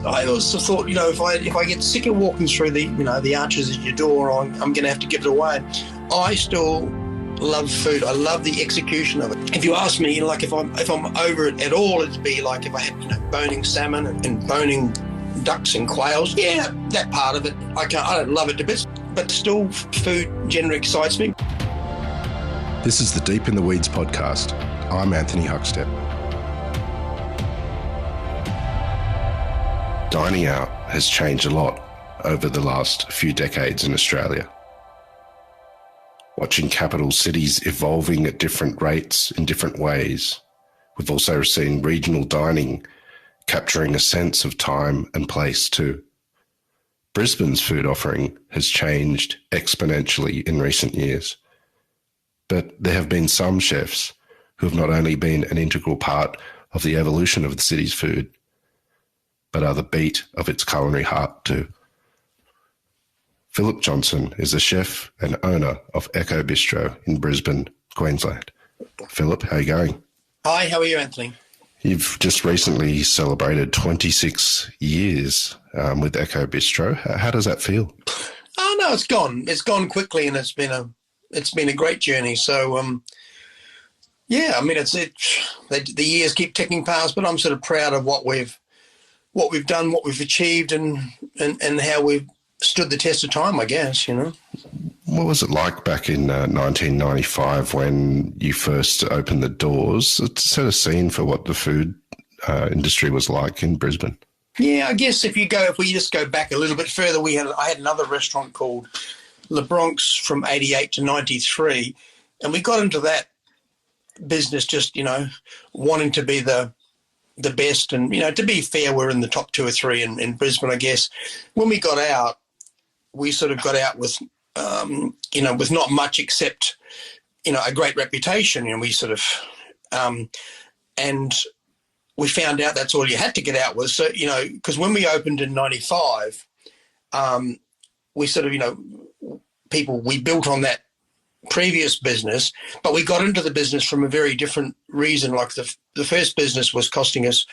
I also thought, if I get sick of walking through the arches at your door, I'm going to have to give it away. I still love food. I love the execution of it. If you ask me, like if I'm over it at all, it'd be like if I had boning salmon and boning ducks and quails. Yeah, that part of it. I don't love it to bits, but still, food generally excites me. This is the Deep in the Weeds podcast. I'm Anthony Huckstep. Dining out has changed a lot over the last few decades in Australia. Watching capital cities evolving at different rates in different ways, we've also seen regional dining capturing a sense of time and place too. Brisbane's food offering has changed exponentially in recent years, but there have been some chefs who have not only been an integral part of the evolution of the city's food, but are the beat of its culinary heart too. Philip Johnson is a chef and owner of Echo Bistro in Brisbane, Queensland. Philip, how are you going? Hi, how are you, Anthony? You've just recently celebrated 26 years with Echo Bistro. How does that feel? Oh no, it's gone. It's gone quickly, and it's been a great journey. So, yeah, I mean, the years keep ticking past, but I'm sort of proud of what we've done, what we've achieved, and how we've stood the test of time, I guess, What was it like back in 1995 when you first opened the doors? Set a scene for what the food industry was like in Brisbane. Yeah, I guess if we just go back a little bit further, I had another restaurant called Le Bronx from 88 to 93, and we got into that business just, wanting to be the best. And, to be fair, we're in the top 2 or 3 in Brisbane, I guess. When we got out, we sort of got out with, with not much except, a great reputation. And we sort of, and we found out that's all you had to get out with. So, because when we opened in 95, we sort of, we built on that previous business, but we got into the business from a very different reason. Like the first business was costing us,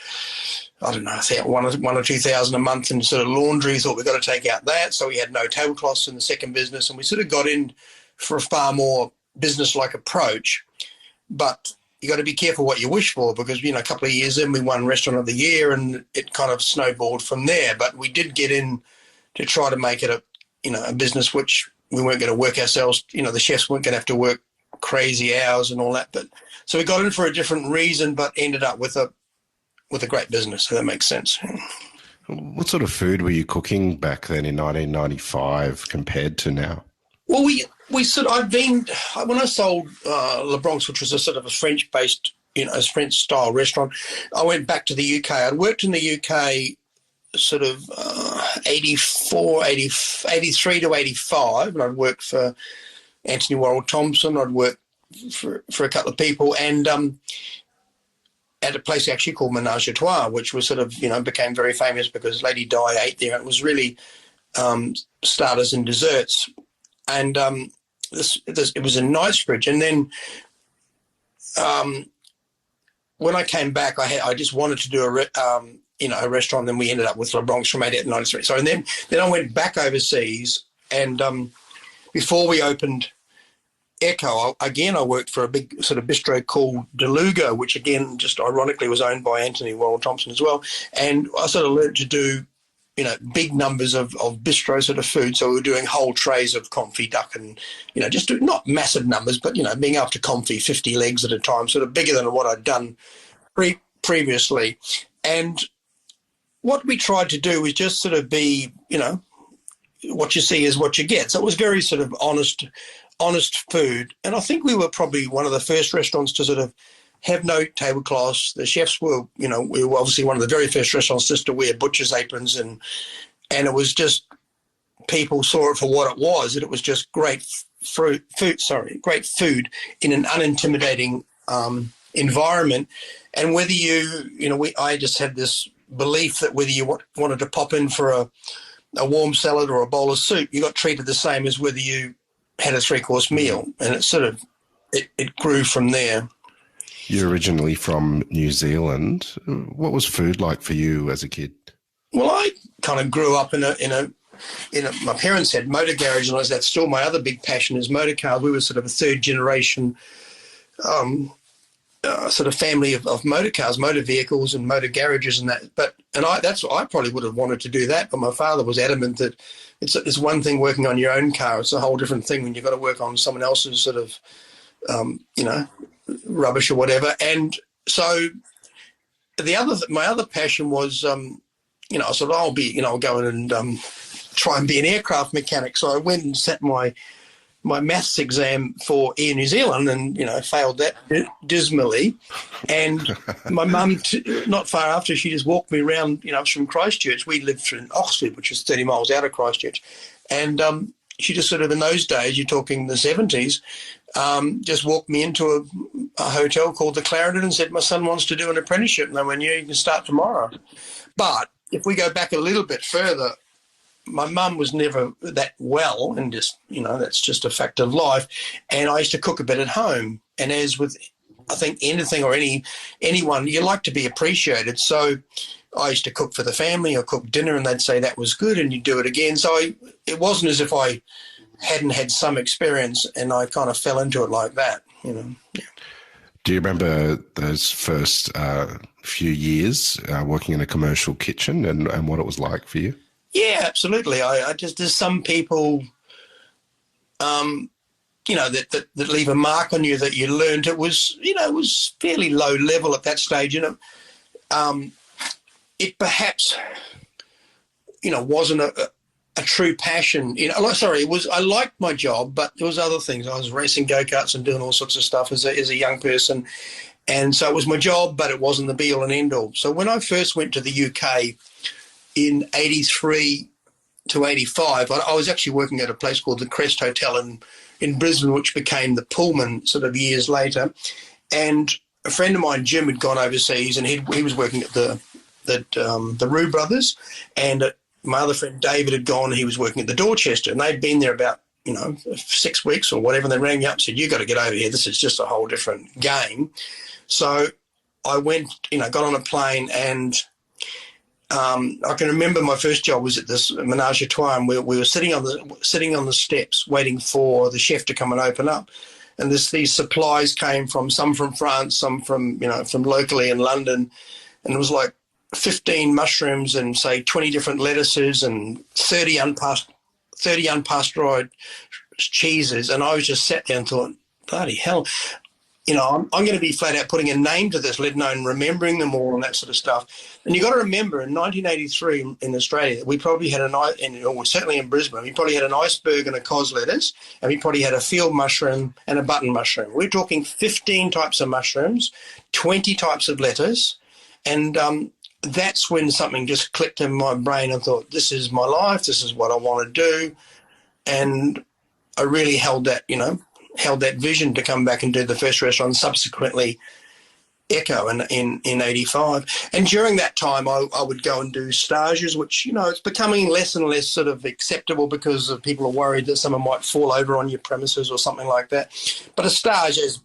I don't know, I think one or 2,000 a month in sort of laundry. Thought we've got to take out that, so we had no tablecloths in the second business, and we sort of got in for a far more business-like approach. But you got to be careful what you wish for, because a couple of years in, we won Restaurant of the Year, and it kind of snowballed from there. But we did get in to try to make it a business which we weren't going to work ourselves. The chefs weren't going to have to work crazy hours and all that. But so we got in for a different reason, but ended up with a great business. So that makes sense. What sort of food were you cooking back then in 1995 compared to now? Well, when I sold Le Bronx, which was a sort of a French-based, a French-style restaurant, I went back to the UK. I'd worked in the UK sort of 83 to 85, and I'd worked for Anthony Thompson. I'd worked for a couple of people, and at a place actually called Menage a Trois, which was sort of, became very famous because Lady Di ate there. It was really starters and desserts. And it was a nice fridge. And then when I came back, I just wanted to do a restaurant. Then we ended up with Le Bronx from 88 to 93. So, and then I went back overseas, and before we opened Echo, I worked for a big sort of bistro called DeLuga, which again, just ironically, was owned by Anthony Thompson as well. And I sort of learned to do, big numbers of bistro sort of food. So we were doing whole trays of confit duck and, just not massive numbers, but, being up to confit 50 legs at a time, sort of bigger than what I'd done previously. And what we tried to do was just sort of be, what you see is what you get. So it was very sort of honest food. And I think we were probably one of the first restaurants to sort of have no tablecloths. The chefs were, we were obviously one of the very first restaurants just to wear butcher's aprons, and it was just, people saw it for what it was. It was just great food in an unintimidating environment. And whether I just had this belief that whether you wanted to pop in for a warm salad or a bowl of soup, you got treated the same as whether you had a 3-course meal, and it sort of it grew from there. You're originally from New Zealand. What was food like for you as a kid? Well, I kind of grew up in a. My parents had motor garage, and that's still my other big passion is motor cars. We were sort of a third generation sort of family of motor cars, motor vehicles, and motor garages, and that. I probably would have wanted to do that, but my father was adamant that it's one thing working on your own car; it's a whole different thing when you've got to work on someone else's sort of rubbish or whatever. And so my other passion was I thought I'll go in and try and be an aircraft mechanic. So I went and sat my maths exam for Air New Zealand and, failed that dismally. And my mum, not far after, she just walked me around, I was from Christchurch. We lived in Oxford, which is 30 miles out of Christchurch. And she just sort of, in those days, you're talking the 70s, just walked me into a hotel called the Clarendon and said, my son wants to do an apprenticeship. And I went, yeah, you can start tomorrow. But if we go back a little bit further, my mum was never that well, and just, that's just a fact of life. And I used to cook a bit at home. And as with, I think, anything or anyone, you like to be appreciated. So I used to cook for the family or cook dinner, and they'd say that was good, and you do it again. So it wasn't as if I hadn't had some experience, and I kind of fell into it like that, Yeah. Do you remember those first few years working in a commercial kitchen and what it was like for you? Yeah, absolutely. There's some people, that leave a mark on you that you learned. It was fairly low level at that stage. It perhaps, wasn't a true passion. I liked my job, but there was other things. I was racing go-karts and doing all sorts of stuff as a young person. And so it was my job, but it wasn't the be-all and end-all. So when I first went to the UK in 83 to 85, I was actually working at a place called the Crest Hotel in Brisbane, which became the Pullman sort of years later. And a friend of mine, Jim, had gone overseas, and he was working at the Roo Brothers, and my other friend David had gone, and he was working at the Dorchester, and they'd been there about 6 weeks or whatever. And they rang me up and said, "You got to get over here. This is just a whole different game." So I went, got on a plane, and I can remember my first job was at this Menage a Trois, and we were sitting on the steps waiting for the chef to come and open up. And these supplies came from France, some from locally in London, and it was like 15 mushrooms and say 20 different lettuces and 30 unpasteurized cheeses. And I was just sat there and thought, bloody hell, I'm going to be flat out putting a name to this, let alone remembering them all and that sort of stuff. And you got to remember, in 1983 in Australia, we probably had or certainly in Brisbane, we probably had an iceberg and a cos lettuce, and we probably had a field mushroom and a button mushroom. We're talking 15 types of mushrooms, 20 types of lettuce, and that's when something just clicked in my brain. I thought, this is my life, this is what I want to do, and I really held that vision to come back and do the first restaurant, and subsequently Echo in 85. And during that time, I would go and do stages, which, it's becoming less and less sort of acceptable because of people are worried that someone might fall over on your premises or something like that. But a stage as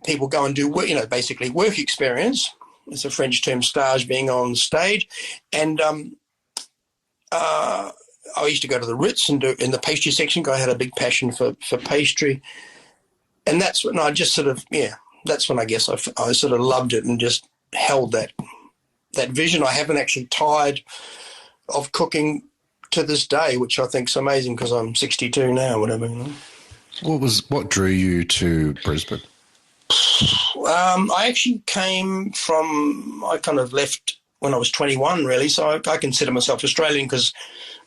people go and do, basically work experience. It's a French term, stage, being on stage. And I used to go to the Ritz and do in the pastry section. I had a big passion for pastry, and that's when I just that's when I guess I sort of loved it and just held that vision. I haven't actually tired of cooking to this day, which I think is amazing because I'm 62 now, whatever. What drew you to Brisbane? I actually I kind of left when I was 21, really. So I consider myself Australian because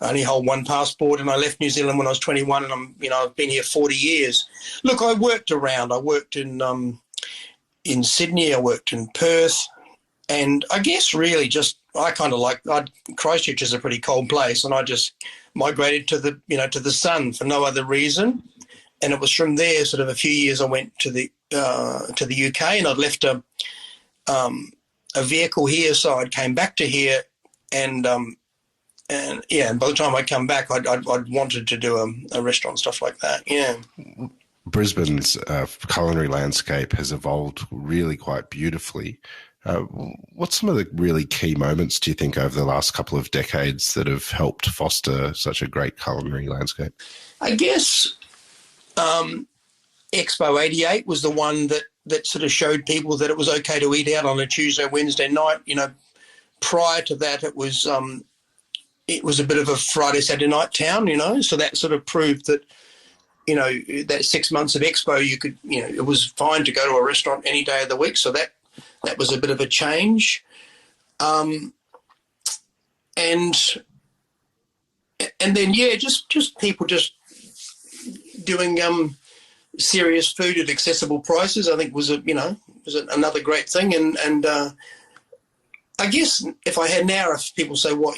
I only hold one passport, and I left New Zealand when I was 21, and I've been here 40 years. Look, I worked around. I worked in Sydney. I worked in Perth, and I guess really just Christchurch is a pretty cold place, and I just migrated to the sun for no other reason. And it was from there, sort of a few years, I went to the UK, and I'd left a vehicle here, so I came back to here, and by the time I come back, I'd wanted to do a restaurant, stuff like that. Yeah. Brisbane's culinary landscape has evolved really quite beautifully What's some of the really key moments, do you think, over the last couple of decades that have helped foster such a great culinary landscape? I guess Expo 88 was the one that sort of showed people that it was okay to eat out on a Tuesday, Wednesday night. Prior to that, it was a bit of a Friday, Saturday night town, so that sort of proved that, that 6 months of Expo, you could, it was fine to go to a restaurant any day of the week. So that was a bit of a change. And then, just people just doing serious food at accessible prices, I think was another great thing. And I guess if I had now, if people say what,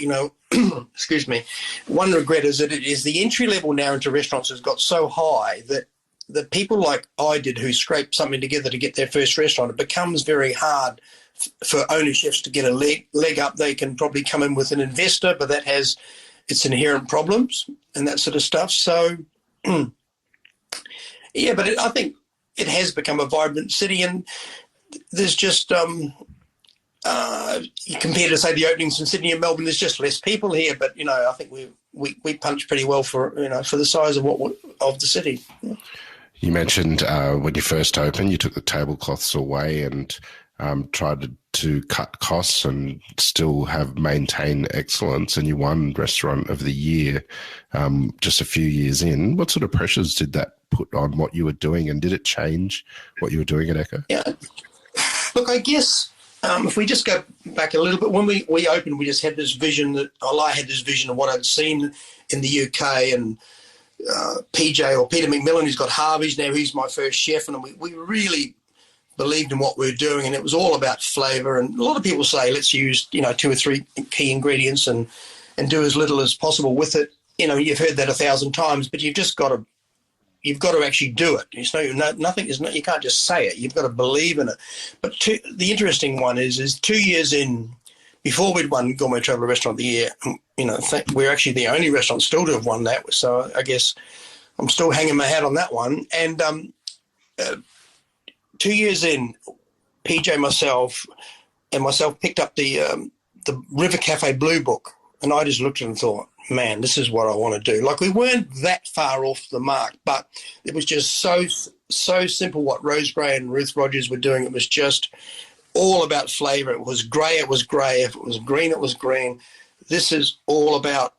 excuse me, one regret is that the entry level now into restaurants has got so high that the people like I did who scraped something together to get their first restaurant, it becomes very hard for owner chefs to get a leg up. They can probably come in with an investor, but that has its inherent problems and that sort of stuff. So, yeah, but I think it has become a vibrant city, and there's just compared to, say, the openings in Sydney and Melbourne, there's just less people here. But I think we punch pretty well for for the size of the city. Yeah. You mentioned when you first opened, you took the tablecloths away and tried to cut costs and still maintain excellence, and you won Restaurant of the Year just a few years in. What sort of pressures did that put on what you were doing, and did it change what you were doing at Echo? Yeah, look, I guess if we just go back a little bit, when we opened, we just had this vision I had this vision of what I'd seen in the UK, and PJ, or Peter McMillan, who's got Harvey's now, he's my first chef, and we really believed in what we were doing, and it was all about flavour. And a lot of people say let's use 2 or 3 key ingredients and do as little as possible with it. You've heard that 1,000 times, but you've got to actually do it. You can't just say it. You've got to believe in it. But the interesting one is 2 years in, before we'd won Gourmet Traveller Restaurant of the Year, we're actually the only restaurant still to have won that. So I guess I'm still hanging my hat on that one. And 2 years in, PJ, myself picked up the River Cafe Blue Book, and I just looked at it and thought, man, this is what I want to do. Like, we weren't that far off the mark, but it was just so simple what Rose Gray and Ruth Rogers were doing. It was just all about flavour. It was grey, it was grey. If it was green, it was green. This is all about,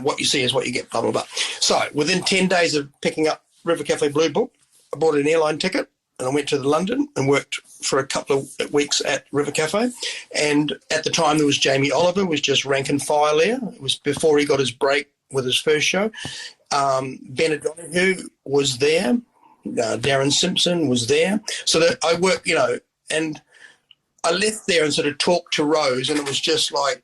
what you see is what you get, blah, blah, blah. So within 10 days of picking up River Cafe Blue Book, I bought an airline ticket and I went to London and worked for a couple of weeks at River Cafe. And at the time, there was Jamie Oliver, was just rank and file there. It was before he got his break with his first show. Bennett Donahue was there. Darren Simpson was there. So that I worked, and I left there and sort of talked to Rose, and it was just like,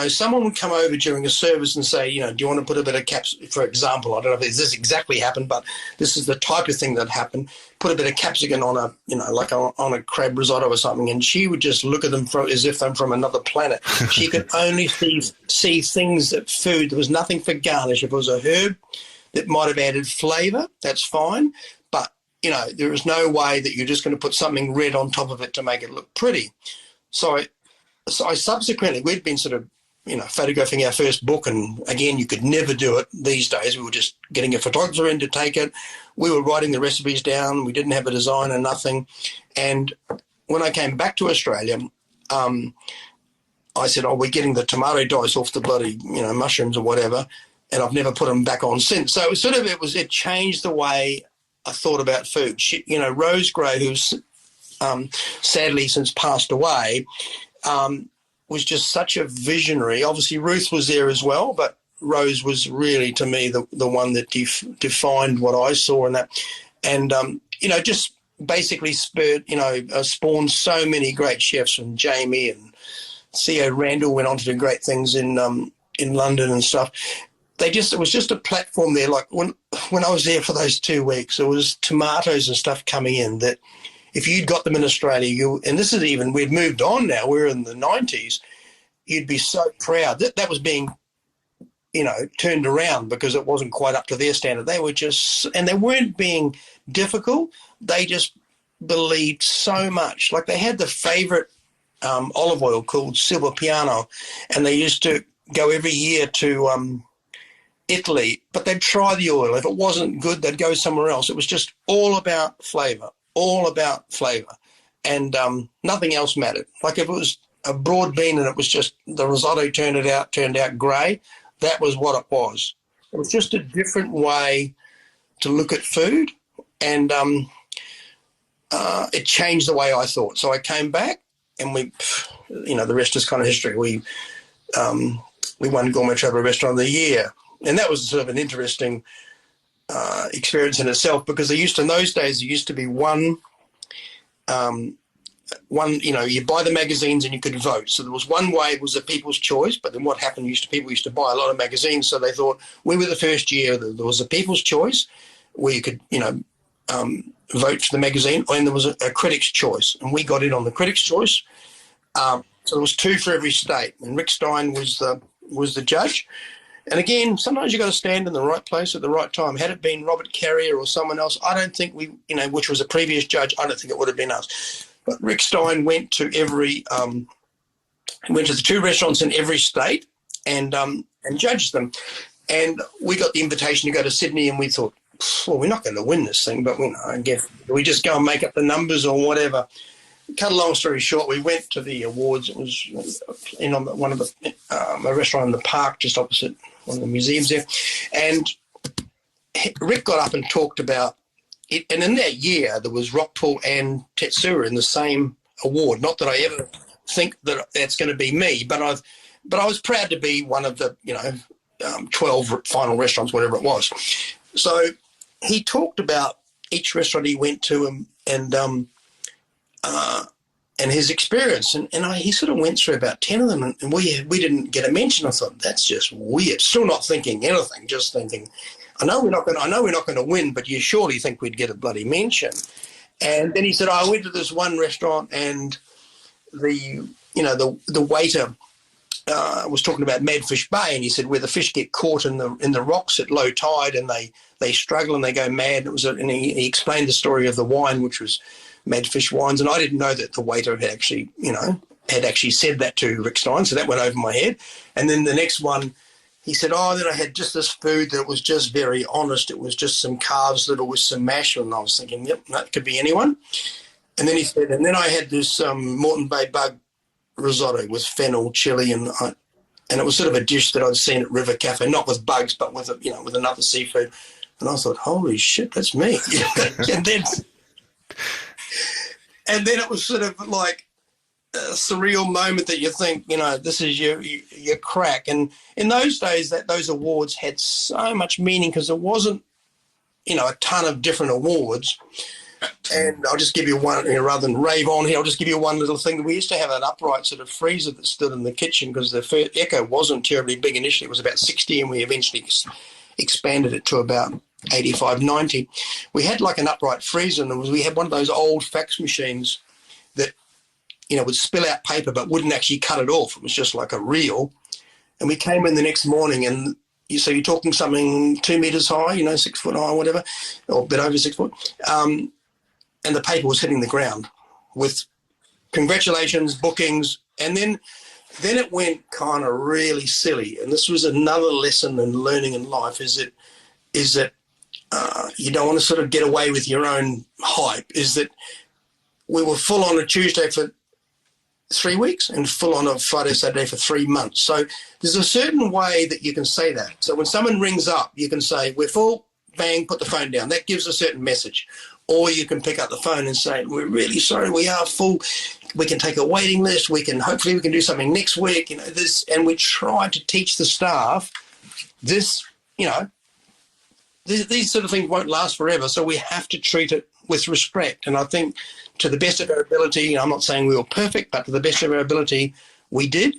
someone would come over during a service and say, do you want to put a bit of capsicum, for example, I don't know if this exactly happened, but this is the type of thing that happened, put a bit of capsicum on on a crab risotto or something, and she would just look at them as if they're from another planet. She could only see things that food, there was nothing for garnish. If it was a herb that might have added flavour, that's fine, but, there is no way that you're just going to put something red on top of it to make it look pretty. So I subsequently, we'd been sort of, photographing our first book, and again, you could never do it these days. We were just getting a photographer in to take it. We were writing the recipes down. We didn't have a design or nothing. And when I came back to Australia, I said, we're getting the tomato dice off the bloody, mushrooms or whatever, and I've never put them back on since. So it changed the way I thought about food. Rose Gray, who's sadly since passed away, was just such a visionary. Obviously, Ruth was there as well, but Rose was really, to me, the one that defined what I saw in that. And, just basically spawned so many great chefs, from Jamie and C.O. Randall went on to do great things in London and stuff. It was just a platform there. Like when I was there for those 2 weeks, there was tomatoes and stuff coming in that, if you'd got them in Australia, and this is even, we'd moved on now, we're in the 90s, you'd be so proud. That was being, turned around because it wasn't quite up to their standard. They were just, and they weren't being difficult. They just believed so much. Like, they had the favourite olive oil called Silver Piano, and they used to go every year to Italy, but they'd try the oil. If it wasn't good, they'd go somewhere else. It was just all about flavour, and nothing else mattered. Like if it was a broad bean and it was just the risotto turned out grey, that was what it was. It was just a different way to look at food, and it changed the way I thought. So I came back, and the rest is kind of history. We won Gourmet Traveller Restaurant of the Year, and that was sort of an interesting experience in itself, because in those days there used to be one, you buy the magazines and you could vote. So there was one way, it was a people's choice, but then what happened, people used to buy a lot of magazines, so they thought we were the first year that there was a people's choice where you could, vote for the magazine, and there was a critic's choice, and we got in on the critic's choice. So there was two for every state, and Rick Stein was the judge. And again, sometimes you got to stand in the right place at the right time. Had it been Robert Carrier or someone else, I don't think which was a previous judge, I don't think it would have been us. But Rick Stein went to the two restaurants in every state and judged them. And we got the invitation to go to Sydney, and we thought, well, we're not going to win this thing, but I guess we just go and make up the numbers or whatever. Cut a long story short, we went to the awards. It was in on one of a restaurant in the park just opposite one of the museums there. And Rick got up and talked about it. And in that year, there was Rockpool and Tetsuya in the same award. Not that I ever think that that's going to be me, but I was proud to be one of the 12 final restaurants, whatever it was. So he talked about each restaurant he went to and his experience, and he sort of went through about 10 of them, and we didn't get a mention. I thought, that's just weird. Still not thinking anything, just thinking, I know we're not going to win, but you surely think we'd get a bloody mention. And then he said, I went to this one restaurant, and the waiter was talking about Madfish Bay, and he said where the fish get caught in the rocks at low tide, and they struggle and they go mad. And he explained the story of the wine, which was Madfish wines, and I didn't know that the waiter had actually said that to Rick Stein, so that went over my head. And then the next one, he said, then I had just this food that was just very honest. It was just some calves little with some mash, and I was thinking, yep, that could be anyone. And then he said, and then I had this Moreton Bay bug risotto with fennel, chili, and it was sort of a dish that I'd seen at River Cafe, not with bugs, but with with another seafood. And I thought, holy shit, that's me. And then it was sort of like a surreal moment that you think, this is your crack. And in those days, those awards had so much meaning, because there wasn't, a ton of different awards. And I'll just give you one, rather than rave on here, I'll just give you one little thing. We used to have an upright sort of freezer that stood in the kitchen, because the Echo wasn't terribly big initially. It was about 60, and we eventually expanded it to about 85, 90. We had like an upright freezer, and we had one of those old fax machines that, would spill out paper but wouldn't actually cut it off. It was just like a reel. And we came in the next morning, and so you're talking something 2 meters high, 6 foot high, whatever, or a bit over 6 foot. And the paper was hitting the ground with congratulations, bookings. And then it went kind of really silly. And this was another lesson in learning in life, is that you don't want to sort of get away with your own hype, is that we were full on a Tuesday for 3 weeks and full on a Friday, Saturday for 3 months. So there's a certain way that you can say that. So when someone rings up, you can say, we're full, bang, put the phone down. That gives a certain message. Or you can pick up the phone and say, we're really sorry, we are full. We can take a waiting list. Hopefully we can do something next week. And we try to teach the staff this, these sort of things won't last forever, so we have to treat it with respect. And I think to the best of our ability, I'm not saying we were perfect, but to the best of our ability, we did.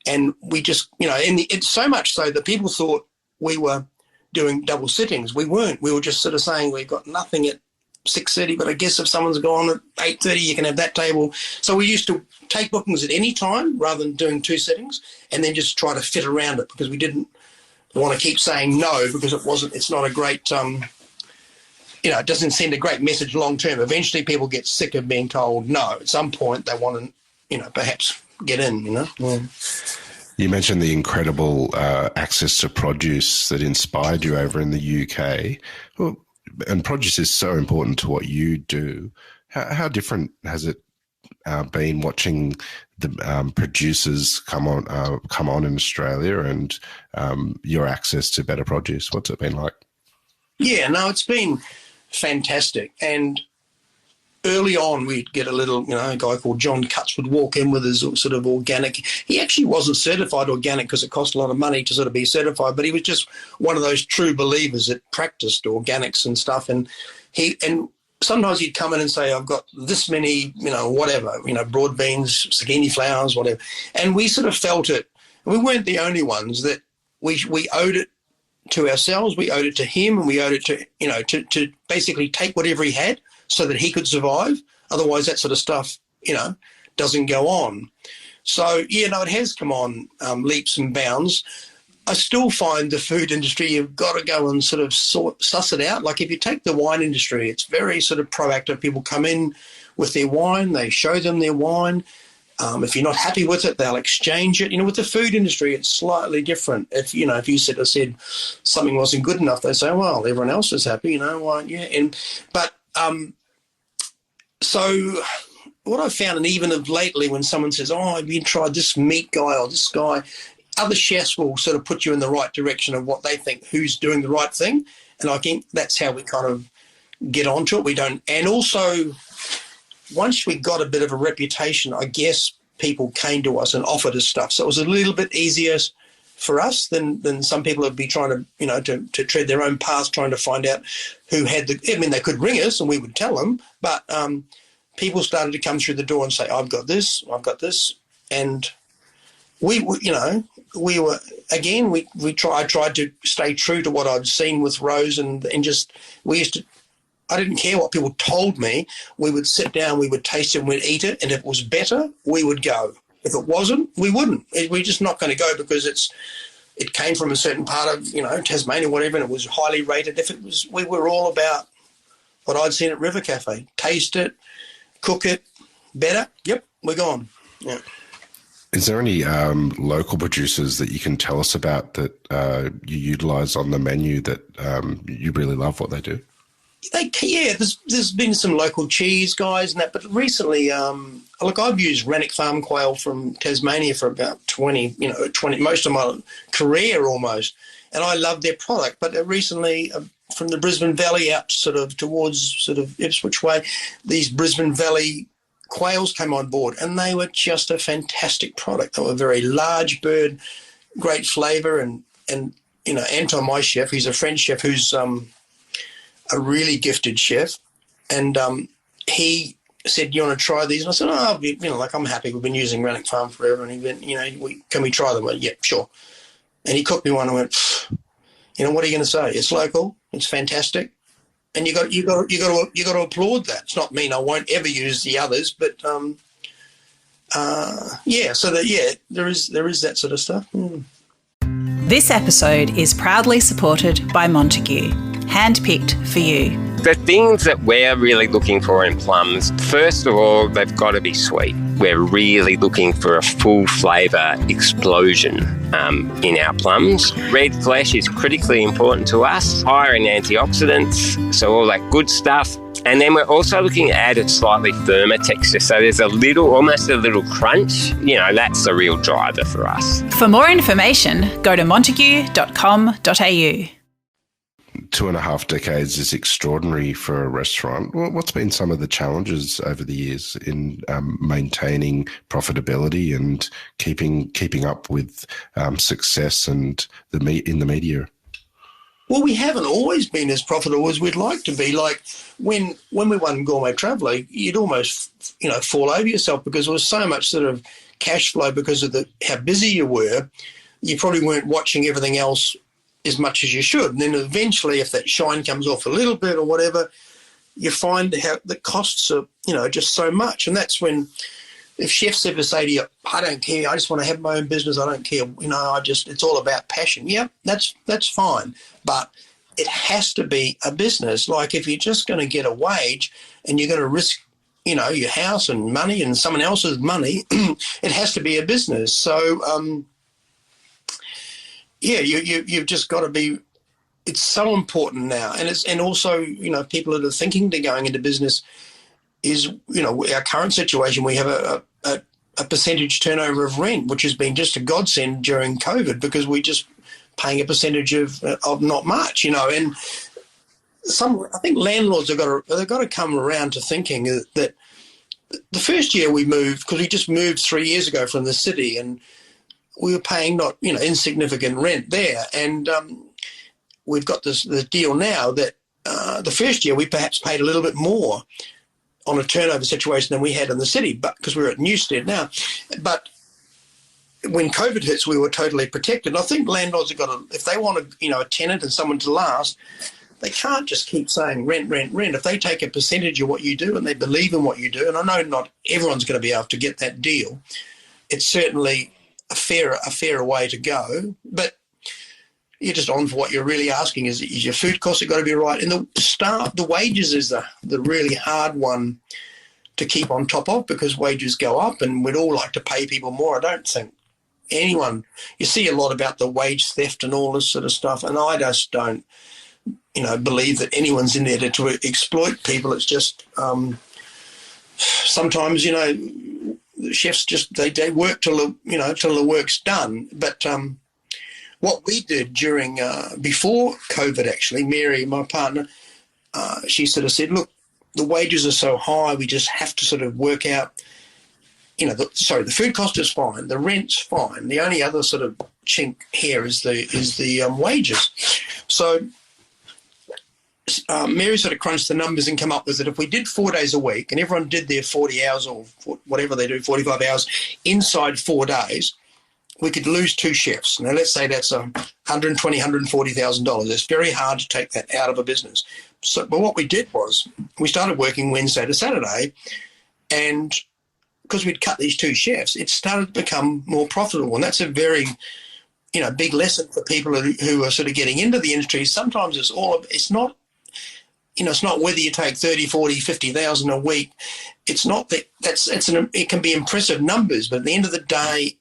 And we just, it's so much so that people thought we were doing double sittings. We weren't. We were just sort of saying we've got nothing at 6:30, but I guess if someone's gone at 8:30, you can have that table. So we used to take bookings at any time rather than doing 2 sittings, and then just try to fit around it, because we didn't want to keep saying no, because it's not a great, it doesn't send a great message long term. Eventually people get sick of being told no. At some point they want perhaps get in, Yeah. You mentioned the incredible access to produce that inspired you over in the UK. Well, and produce is so important to what you do. How different has it been watching the producers come on in Australia and your access to better produce? What's it been like? Yeah, no, it's been fantastic. And early on, we'd get a little, a guy called John Cutts would walk in with his sort of organic. He actually wasn't certified organic because it cost a lot of money to sort of be certified, but he was just one of those true believers that practiced organics and stuff. And sometimes he'd come in and say, I've got this many, whatever, broad beans, zucchini flowers, whatever. And we sort of felt it. We weren't the only ones that we owed it to ourselves, we owed it to him, and we owed it to, to basically take whatever he had so that he could survive. Otherwise, that sort of stuff, doesn't go on. So, it has come on leaps and bounds. I still find the food industry, you've got to go and sort of suss it out. Like if you take the wine industry, it's very sort of proactive. People come in with their wine, they show them their wine. If you're not happy with it, they'll exchange it. With the food industry, it's slightly different. If you said something wasn't good enough, they say, well, everyone else is happy, So what I've found, and even of lately when someone says, oh, have you tried this meat guy or this guy, other chefs will sort of put you in the right direction of what they think, who's doing the right thing. And I think that's how we kind of get onto it. We don't, and also once we got a bit of a reputation, I guess people came to us and offered us stuff. So it was a little bit easier for us than some people would be trying to, to tread their own path, trying to find out who had they could ring us and we would tell them, but people started to come through the door and say, I've got this. And we were, again, I tried to stay true to what I'd seen with Rose and just, I didn't care what people told me. We would sit down, we would taste it, and we'd eat it. And if it was better, we would go. If it wasn't, we wouldn't. We're just not going to go because it came from a certain part of, Tasmania, whatever, and it was highly rated. If it was, we were all about what I'd seen at River Cafe. Taste it, cook it, better. Yep, we're gone. Yeah. Is there any local producers that you can tell us about that you utilise on the menu that you really love what they do? There's been some local cheese guys and that, but recently, I've used rennet farm quail from Tasmania for about 20 most of my career almost, and I love their product. But recently, from the Brisbane Valley out towards Ipswich way, these Brisbane Valley quails came on board, and they were just a fantastic product. They were a very large bird, great flavour, and Anton, my chef, he's a French chef who's a really gifted chef, and he said, "You want to try these?" And I said, "Oh, I'm happy. We've been using Rennet Farm forever." And he went, "Can we try them?" I went, "Yeah, sure." And he cooked me one. I went, "What are you going to say? It's local. It's fantastic." And you got to applaud that. It's not mean I won't ever use the others, but there is that sort of stuff. Mm. This episode is proudly supported by Montague, handpicked for you. The things that we're really looking for in plums, first of all, they've got to be sweet. We're really looking for a full flavour explosion in our plums. Red flesh is critically important to us, higher in antioxidants, so all that good stuff. And then we're also looking at a slightly firmer texture. So there's almost a little crunch. That's the real driver for us. For more information, go to montague.com.au. 2.5 decades is extraordinary for a restaurant. What's been some of the challenges over the years in maintaining profitability and keeping up with success and in the media? Well, we haven't always been as profitable as we'd like to be. Like when we won Gourmet Traveller, you'd almost fall over yourself because there was so much sort of cash flow because of how busy you were. You probably weren't watching everything else as much as you should. And then eventually, if that shine comes off a little bit or whatever, you find how the costs are, just so much. And that's when, if chefs ever say to you, I don't care, I just want to have my own business, I don't care, it's all about passion. Yeah, that's fine. But it has to be a business. Like if you're just going to get a wage and you're going to risk your house and money and someone else's money, it has to be a business. So, you've just got to be. It's so important now, and also people that are thinking to going into business is our current situation. We have a percentage turnover of rent, which has been just a godsend during COVID because we just paying a percentage of not much, and I think landlords have got to come around to thinking that the first year we moved, because we just moved 3 years ago from the city, and we were paying not insignificant rent there, and we've got the deal now that the first year we perhaps paid a little bit more on a turnover situation than we had in the city, but because we're at Newstead now. But when COVID hits, we were totally protected. And I think landlords have got to, if they want a tenant and someone to last, they can't just keep saying rent, rent, rent. If they take a percentage of what you do and they believe in what you do, and I know not everyone's going to be able to get that deal, it's certainly a fairer way to go. But you're just on for what you're really asking is your food costs have got to be right. And the wages is the really hard one to keep on top of because wages go up and we'd all like to pay people more. I don't think anyone, you see a lot about the wage theft and all this sort of stuff, and I just don't, believe that anyone's in there to exploit people. It's just sometimes, chefs just, they work till the work's done. But what we did during, before COVID actually, Mary, my partner, she sort of said, look, the wages are so high, we just have to sort of work out, the food cost is fine, the rent's fine. The only other sort of chink here is the wages. So Mary sort of crunched the numbers and come up with that if we did 4 days a week and everyone did their 40 hours or whatever they do, 45 hours inside 4 days, we could lose 2 chefs. Now, let's say that's $120,000, $140,000. It's very hard to take that out of a business. So, but what we did was we started working Wednesday to Saturday, and because we'd cut these 2 chefs, it started to become more profitable. And that's a very, big lesson for people who are sort of getting into the industry. Sometimes it's not whether you take 30, 40, 50,000 a week. It's not that it can be impressive numbers, but at the end of the day,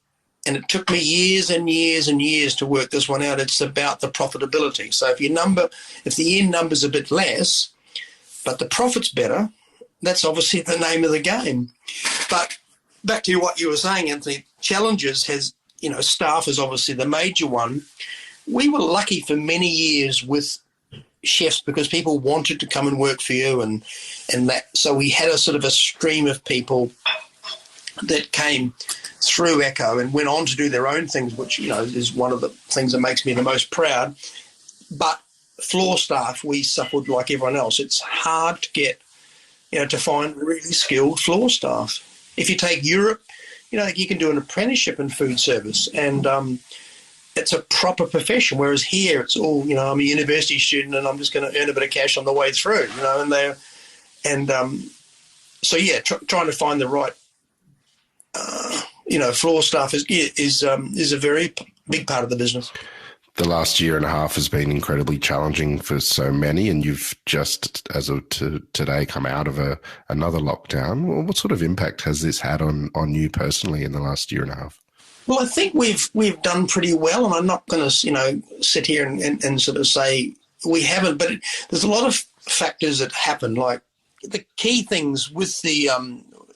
and it took me years and years and years to work this one out, it's about the profitability. So if the end number's a bit less, but the profit's better, that's obviously the name of the game. But back to what you were saying, Anthony, challenges staff is obviously the major one. We were lucky for many years with chefs because people wanted to come and work for you and that. So we had a sort of a stream of people that came through Echo and went on to do their own things, which, is one of the things that makes me the most proud. But floor staff, we suffered like everyone else. It's hard to get, to find really skilled floor staff. If you take Europe, you can do an apprenticeship in food service and it's a proper profession, whereas here it's all, I'm a university student and I'm just going to earn a bit of cash on the way through, trying to find the right floor staff is a very big part of the business. The last year and a half has been incredibly challenging for so many, and you've just, as of today, come out of another lockdown. What sort of impact has this had on you personally in the last year and a half? Well, I think we've done pretty well, and I'm not going to sit here and sort of say we haven't, but there's a lot of factors that happen. Like the key things with the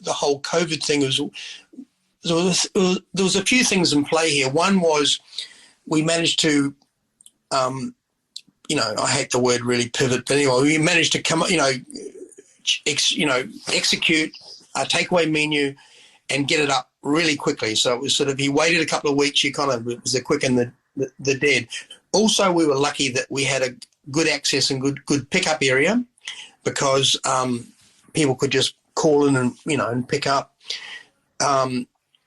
whole COVID thing was there was a few things in play here. One was we managed to, I hate the word really pivot, but anyway, we managed to come, execute a takeaway menu and get it up really quickly. So it was sort of, he waited a couple of weeks, it was the quick and the dead. Also, we were lucky that we had a good access and good pickup area because people could just call in and pick up.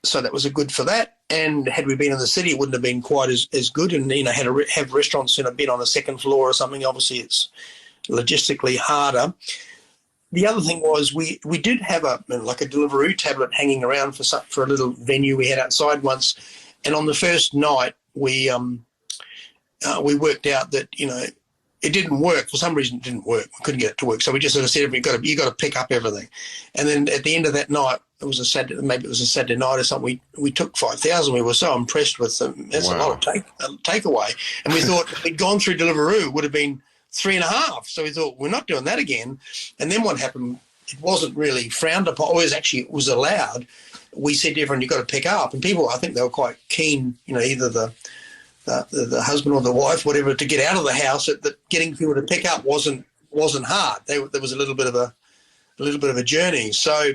So that was a good for that. And had we been in the city, it wouldn't have been quite as good. And, had to have restaurants been on a second floor or something. Obviously, it's logistically harder. The other thing was we did have a Deliveroo tablet hanging around for a little venue we had outside once. And on the first night, we worked out that, it didn't work. For some reason, it didn't work. We couldn't get it to work. So we just sort of said, you got to pick up everything. And then at the end of that night, maybe it was a Saturday night or something, we took 5,000. We were so impressed with them. That's a lot of takeaway. And we thought if we'd gone through Deliveroo, it would have been 3.5. So we thought, we're not doing that again. And then what happened, it wasn't really frowned upon. It was allowed. We said to everyone, you've got to pick up. And people, I think they were quite keen, either the husband or the wife, whatever, to get out of the house. That getting people to pick up wasn't hard. There was a little bit of a journey. So,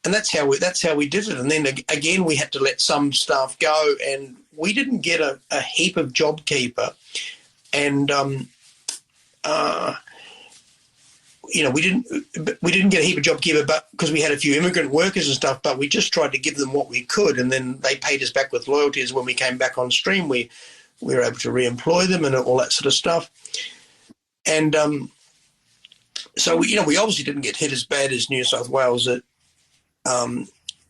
and that's how we did it. And then again, we had to let some staff go, and we didn't get a heap of JobKeeper, and we didn't get a heap of JobKeeper, but because we had a few immigrant workers and stuff, but we just tried to give them what we could, and then they paid us back with loyalties. When we came back on stream, we were able to re-employ them and all that sort of stuff. And so we obviously didn't get hit as bad as New South Wales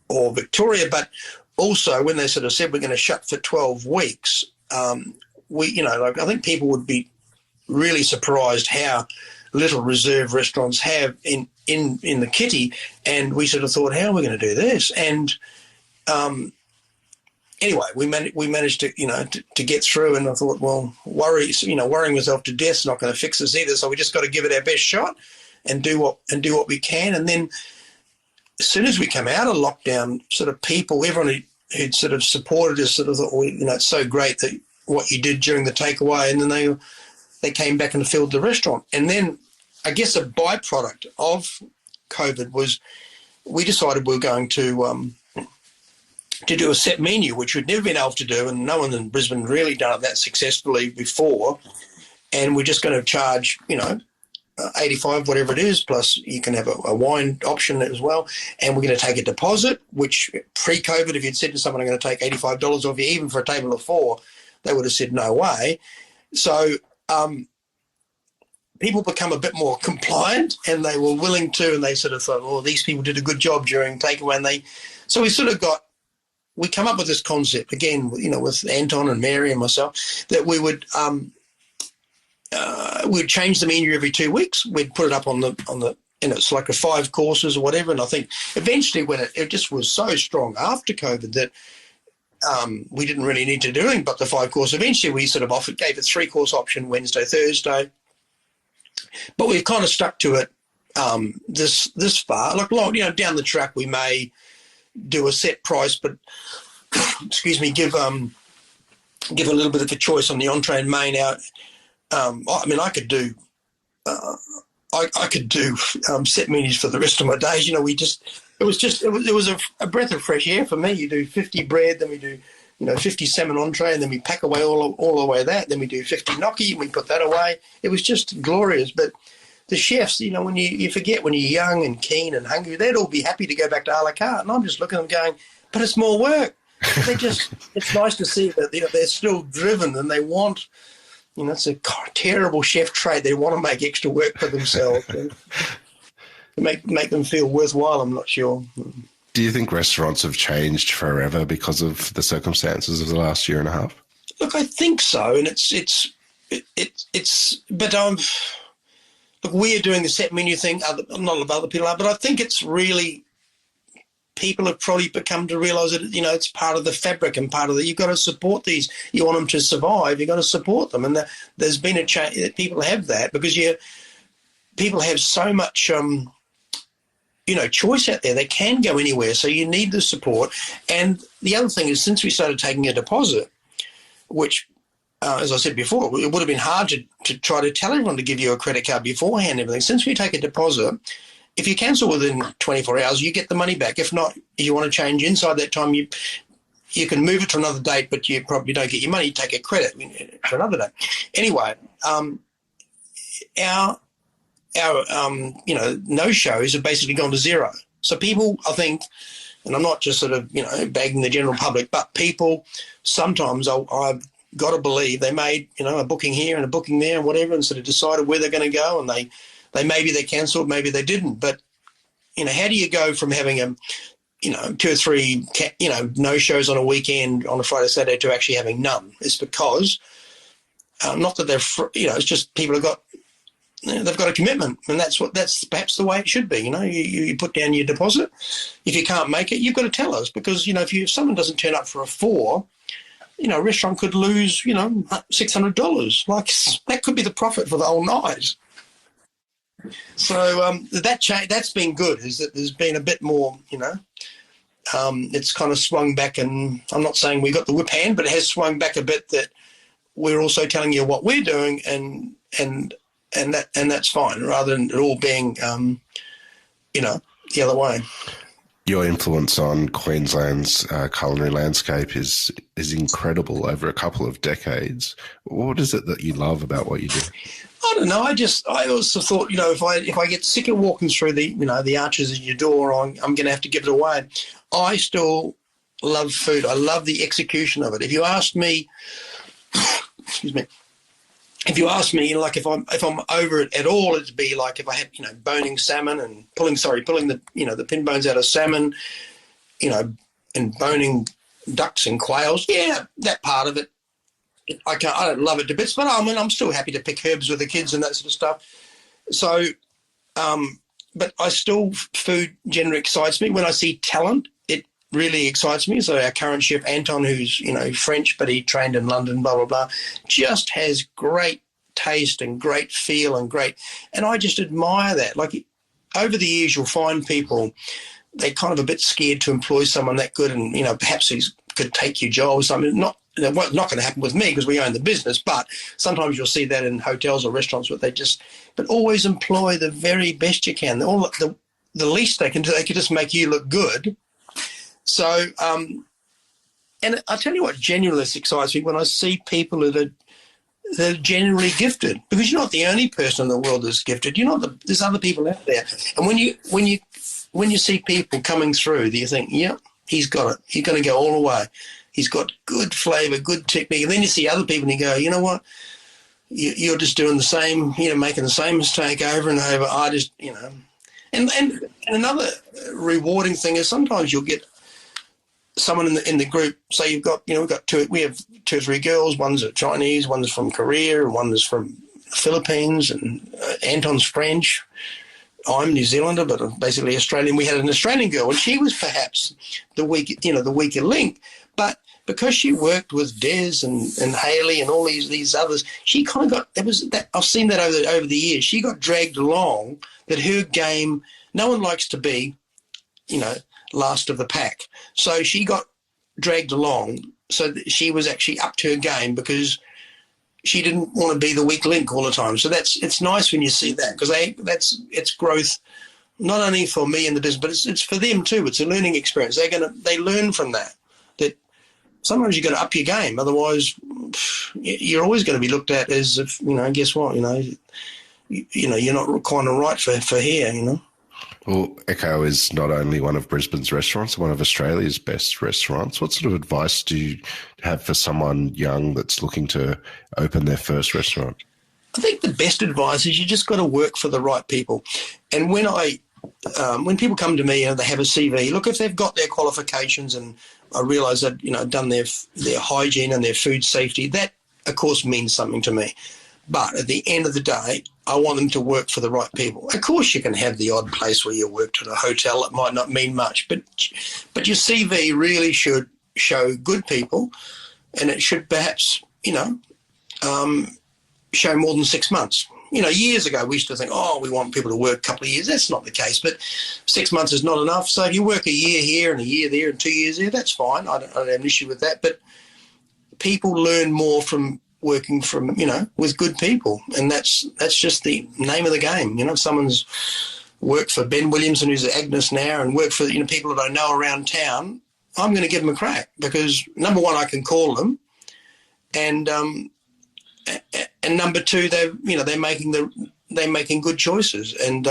or Victoria, but also when they sort of said we're going to shut for 12 weeks, I think people would be really surprised how little reserve restaurants have in the kitty, and we sort of thought, how are we going to do this? And anyway, we managed to to get through, and I thought, well, worrying myself to death is not going to fix us either, so we just got to give it our best shot and do what we can. And then as soon as we come out of lockdown, sort of everyone who'd sort of supported us sort of thought, it's so great that what you did during the takeaway, and then they came back and filled the restaurant. And then I guess a byproduct of COVID was we decided we were going to do a set menu, which we'd never been able to do, and no one in Brisbane had really done it that successfully before. And we're just going to charge, 85, whatever it is, plus you can have a wine option as well. And we're going to take a deposit, which pre-COVID, if you'd said to someone, I'm going to take $85 off you, even for a table of 4, they would have said no way. So people become a bit more compliant, and they were willing to, and they sort of thought, oh, these people did a good job during takeaway. And so we come up with this concept again, with Anton and Mary and myself, that we would we'd change the menu every 2 weeks. We'd put it up on the it's like a 5 courses or whatever. And I think eventually when it just was so strong after COVID that we didn't really need to do anything but the 5 course. Eventually we sort of gave it 3-course option, Wednesday, Thursday. But we've kind of stuck to it this far. Like, down the track we may do a set price, but give a little bit of a choice on the entree and main out. I could do set menus for the rest of my days. It was a breath of fresh air for me. You do 50 bread, then we do 50 salmon entree, and then we pack away all the way that. Then we do 50 gnocchi, and we put that away. It was just glorious. But the chefs, when you forget when you're young and keen and hungry, they'd all be happy to go back to a la carte. And I'm just looking at them going, but it's more work. It's nice to see that they're still driven and they want, it's a terrible chef trait. They want to make extra work for themselves and to make them feel worthwhile, I'm not sure. Do you think restaurants have changed forever because of the circumstances of the last year and a half? Look, I think so, and look, we are doing the set menu thing. Not a lot of other people are, but I think it's really people have probably become to realise that it's part of the fabric and part of you've got to support these. You want them to survive, you've got to support them, and there's been a change. People have that because people have so much. Choice out there. They can go anywhere, so you need the support. And the other thing is, since we started taking a deposit, which, as I said before, it would have been hard to try to tell everyone to give you a credit card beforehand and everything. Since we take a deposit, if you cancel within 24 hours, you get the money back. If not, if you want to change inside that time, you can move it to another date, but you probably don't get your money. You take a credit for another day. Anyway, our no-shows have basically gone to zero. So people, I think, and I'm not just sort of, bagging the general public, but people sometimes I've got to believe they made, a booking here and a booking there and whatever, and sort of decided where they're going to go, and they maybe they cancelled, maybe they didn't. But, how do you go from having 2 or 3, no-shows on a weekend on a Friday, Saturday to actually having none? It's because Not that it's just people have got, they've got a commitment, and that's perhaps the way it should be. You put down your deposit. If you can't make it, you've got to tell us, because if someone doesn't turn up for a 4, a restaurant could lose $600. Like, that could be the profit for the whole night. So that's been good. Is that there's been a bit more, it's kind of swung back, and I'm not saying we got the whip hand, but it has swung back a bit, that we're also telling you what we're doing, and that's fine, rather than it all being, the other way. Your influence on Queensland's culinary landscape is incredible over a couple of decades. What is it that you love about what you do? I don't know. I also thought, if I get sick of walking through the arches of your door, I'm going to have to give it away. I still love food. I love the execution of it. If you asked me, excuse me. If you ask me, like if I'm over it at all, it'd be like if I had boning salmon and pulling the the pin bones out of salmon, and boning ducks and quails. Yeah, that part of it, I don't love it to bits, but I'm still happy to pick herbs with the kids and that sort of stuff. So, but food generally excites me. When I see talent, it really excites me. So our current chef, Anton, who's, French, but he trained in London, blah, blah, blah, just has great taste and great feel and I just admire that. Like, over the years, you'll find people, they're kind of a bit scared to employ someone that good, and, perhaps he could take your job or something. Not going to happen with me because we own the business, but sometimes you'll see that in hotels or restaurants where but always employ the very best you can. The least they can do, they can just make you look good. So, and I tell you what genuinely excites me, when I see people that are genuinely gifted, because you're not the only person in the world that's gifted. There's other people out there. And when you see people coming through, do you think, yeah, he's got it. He's going to go all the way. He's got good flavour, good technique. And then you see other people and you go, you know what? You're just doing the same, making the same mistake over and over. I just, And another rewarding thing is sometimes you'll get someone in the group. Say we have 2 or 3 girls. One's Chinese, one's from Korea, and one is from Philippines, and Anton's French. I'm New Zealander, but basically Australian. We had an Australian girl, and she was perhaps the weaker link, but because she worked with Des and Haley and all these others, she kind of got I've seen that over the years. She got dragged along. That her game, no one likes to be, last of the pack. So she got dragged along. So that she was actually up to her game because she didn't want to be the weak link all the time. So it's nice when you see that, because it's growth, not only for me in the business, but it's for them too. It's a learning experience. They learn from that. That sometimes you got to up your game, otherwise you're always going to be looked at as if guess what, you're not kind of right for here, Well, Echo is not only one of Brisbane's restaurants, one of Australia's best restaurants. What sort of advice do you have for someone young that's looking to open their first restaurant? I think the best advice is you just got to work for the right people. And when people come to me and they have a CV, look, if they've got their qualifications, and I realise that, done their hygiene and their food safety, that, of course, means something to me. But at the end of the day, I want them to work for the right people. Of course, you can have the odd place where you worked at a hotel that might not mean much, but your CV really should show good people, and it should perhaps, show more than 6 months. Years ago, we used to think, we want people to work a couple of years. That's not the case, but 6 months is not enough. So if you work a year here and a year there and 2 years there, that's fine. I don't have an issue with that. But people learn more from working from, with good people. And that's just the name of the game. If someone's worked for Ben Williamson, who's at Agnes now, and worked for, people that I know around town, I'm going to give them a crack because, number one, I can call them. And number two, they're making good choices. And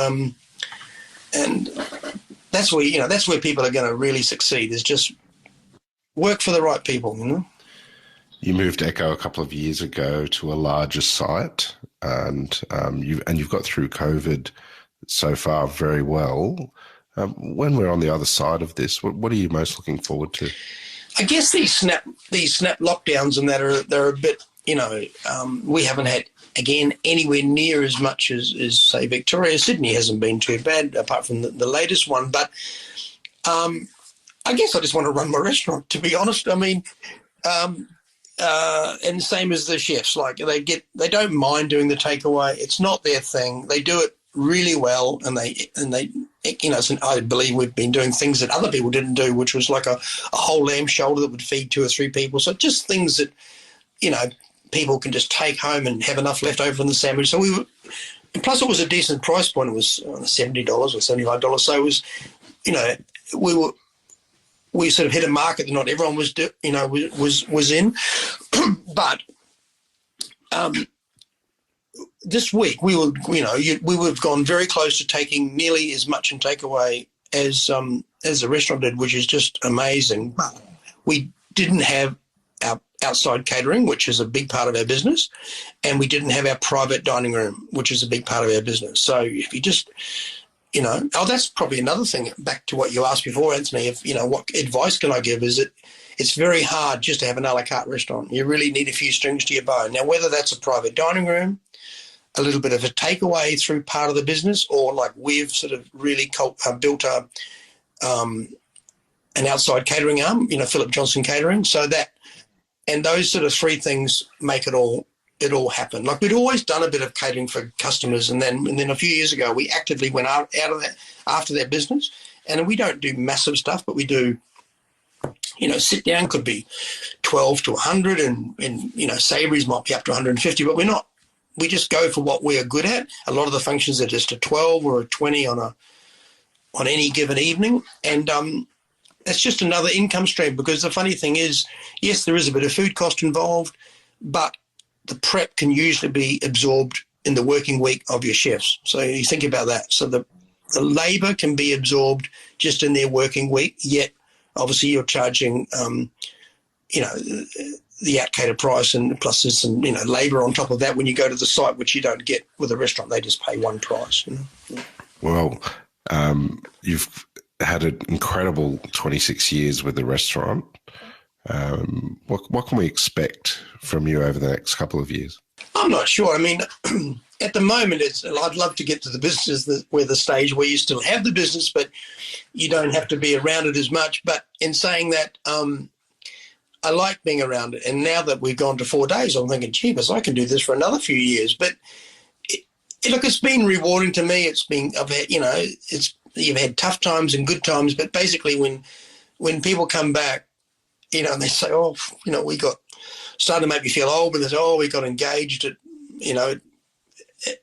that's where people are going to really succeed, is just work for the right people, You moved Echo a couple of years ago to a larger site, and you've got through COVID so far very well. When we're on the other side of this, what are you most looking forward to? I guess these snap lockdowns and that they're a bit we haven't had, again, anywhere near as much as say, Victoria. Sydney hasn't been too bad, apart from the latest one. But I guess I just want to run my restaurant, to be honest. I mean, and same as the chefs, like they don't mind doing the takeaway. It's not their thing. They do it really well, and they I believe we've been doing things that other people didn't do, which was like a whole lamb shoulder that would feed 2 or 3 people. So just things that, people can just take home and have enough left over in the sandwich. So plus it was a decent price point. It was $70 or $75. So it was, we sort of hit a market that not everyone was in. But this week we would have gone very close to taking nearly as much in takeaway as the restaurant did, which is just amazing. But we didn't have our outside catering, which is a big part of our business, and we didn't have our private dining room, which is a big part of our business. So if you just, that's probably another thing, back to what you asked before, Anthony, what advice can I give, is it's very hard just to have an a la carte restaurant. You really need a few strings to your bow. Now, whether that's a private dining room, a little bit of a takeaway through part of the business, or like we've sort of really built an outside catering arm, Philip Johnson Catering, so that, and those sort of 3 things make it all happen. Like, we'd always done a bit of catering for customers, and then a few years ago we actively went out of that, after that business, and we don't do massive stuff, but we do, sit down could be 12 to 100, and savouries might be up to 150, but we just go for what we are good at. A lot of the functions are just a 12 or a 20 on any given evening, and that's just another income stream, because the funny thing is, yes, there is a bit of food cost involved, but the prep can usually be absorbed in the working week of your chefs. So you think about that. So the labour can be absorbed just in their working week, yet obviously you're charging, the out-cater price, and plus there's some, labour on top of that when you go to the site, which you don't get with a restaurant. They just pay one price. Well, you've had an incredible 26 years with the restaurant. What can we expect from you over the next couple of years? I'm not sure. I mean, at the moment, I'd love to get to the business where the stage where you still have the business, but you don't have to be around it as much. But in saying that, I like being around it. And now that we've gone to 4 days, I'm thinking, gee, I can do this for another few years. But it's been rewarding to me. You've had tough times and good times, but basically when people come back, and they say, we got, starting to make me feel old, but they say, we got engaged at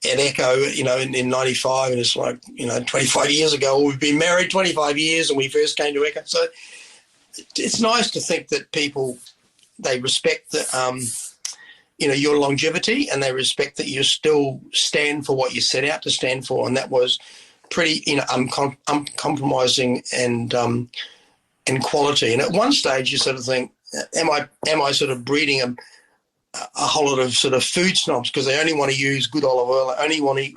Echo, in 95, and it's like, 25 years ago, we've been married 25 years and we first came to Echo. So it's nice to think that people, they respect your longevity, and they respect that you still stand for what you set out to stand for. And that was pretty, uncompromising and quality. And at one stage you sort of think, am I sort of breeding a whole lot of sort of food snobs, because they only want to use good olive oil, they only want to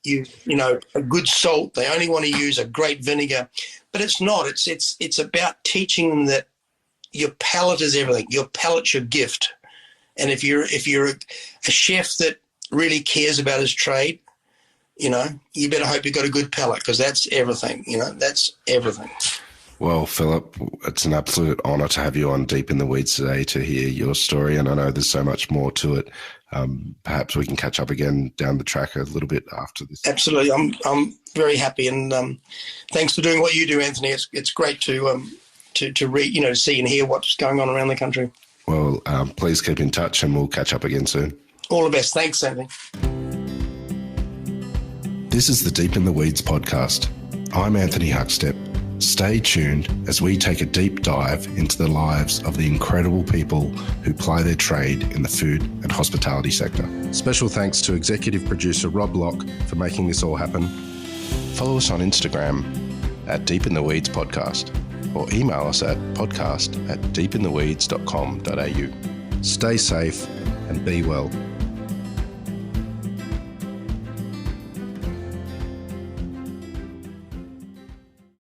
use, a good salt, they only want to use a great vinegar. But it's not. It's about teaching them that your palate is everything. Your palate's your gift. And if you're a chef that really cares about his trade, you better hope you've got a good palate, because that's everything. That's everything. Well, Philip, it's an absolute honour to have you on Deep in the Weeds today to hear your story, and I know there's so much more to it. Perhaps we can catch up again down the track a little bit after this. Absolutely, I'm very happy, and thanks for doing what you do, Anthony. It's great to read, see and hear what's going on around the country. Well, please keep in touch, and we'll catch up again soon. All the best. Thanks, Anthony. This is the Deep in the Weeds podcast. I'm Anthony Huckstep. Stay tuned as we take a deep dive into the lives of the incredible people who ply their trade in the food and hospitality sector. Special thanks to executive producer Rob Locke for making this all happen. Follow us on Instagram at Deep in the Weeds Podcast, or email us at podcast@deepintheweeds.com.au. Stay safe and be well.